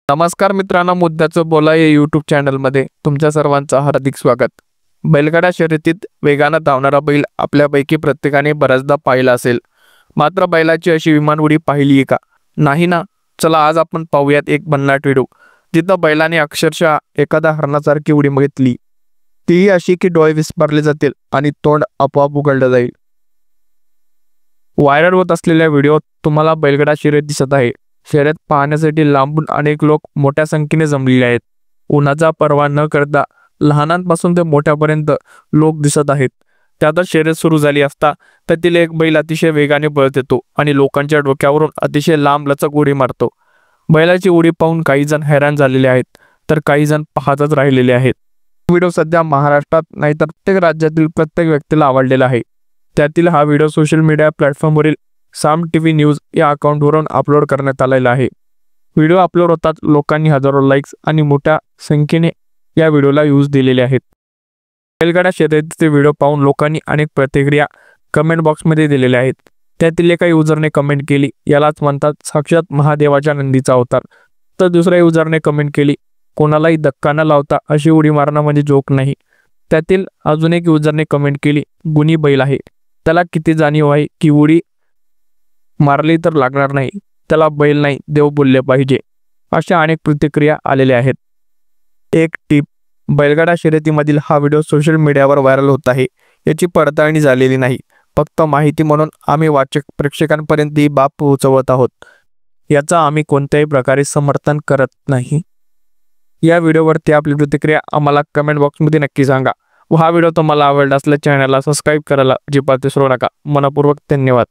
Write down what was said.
नमस्कार मित्रांनो, मुद्द्याचं बोला या यूट्यूब चॅनलमध्ये तुमच्या सर्वांचं हार्दिक स्वागत. बैलगाडा शर्यतीत वेगानं धावणारा बैल आपल्यापैकी प्रत्येकाने बऱ्याचदा पाहिला असेल. मात्र बैलाची अशी विमान उडी पाहिली आहे का? नाही ना. चला आज आपण पाहूयात एक भन्नाट व्हिडिओ जिथं बैलाने अक्षरशः एखादा हरणासारखी उडी घेतली. तीही अशी की डोळे विस्पारले जातील आणि तोंड आपोआप उघडलं जाईल. व्हायरल होत असलेल्या व्हिडिओत तुम्हाला बैलगाडा शर्यत दिसत आहे. शर्यत पाहण्यासाठी लांबून अनेक लोक मोठ्या संख्येने जमलेले आहेत. उन्हाचा पर्वा न करता लहानांपासून ते मोठ्यापर्यंत लोक दिसत आहेत. त्यातच शर्यत सुरू झाली असता त्यातील एक बैल अतिशय वेगाने पळत येतो आणि लोकांच्या डोक्यावरून अतिशय लांब लचक उडी मारतो. बैलाची उडी पाहून काही जण हैराण झालेले आहेत, तर काही जण पाहतच राहिलेले आहेत. व्हिडिओ सध्या महाराष्ट्रात नाही तर प्रत्येक राज्यातील प्रत्येक व्यक्तीला आवडलेला आहे. त्यातील हा व्हिडिओ सोशल मीडिया प्लॅटफॉर्मवरील साम टीव्ही न्यूज या अकाउंटवरून अपलोड करण्यात आलेला आहे. व्हिडिओ अपलोड होताच लोकांनी हजारो लाईक्स आणि मोठ्या संख्येने या व्हिडिओला व्ह्यूज दिलेले आहेत. बैलगाडा शर्यतीचे व्हिडिओ पाहून लोकांनी अनेक प्रतिक्रिया कमेंट बॉक्समध्ये दिलेल्या आहेत. त्यातील एका युजरने कमेंट केली, यालाच म्हणतात साक्षात महादेवाच्या नंदीचा अवतार. तर दुसऱ्या युजरने कमेंट केली, कोणालाही धक्का न लावता अशी उडी मारणं म्हणजे जोक नाही. त्यातील अजून एक युजरने कमेंट केली, गुणी बैल आहे, त्याला किती जाणीव आहे की उडी मारली तर लागणार नाही, त्याला बैल नाही देव बोलले पाहिजे. अशा अनेक प्रतिक्रिया आलेल्या आहेत. एक टिप, बैलगाडा शर्यतीमधील हा व्हिडिओ सोशल मीडियावर व्हायरल होत आहे. याची पडताळणी झालेली नाही, फक्त माहिती म्हणून आम्ही वाचक प्रेक्षकांपर्यंत ही बाब पोहोचवत आहोत. याचा आम्ही कोणत्याही प्रकारे समर्थन करत नाही. या व्हिडिओवरती आपली प्रतिक्रिया आम्हाला कमेंट बॉक्समध्ये नक्की सांगा. व हा व्हिडिओ तुम्हाला आवडला असल्यास चॅनलला सबस्क्राईब करायला अजिबात विसरू नका. मनपूर्वक धन्यवाद.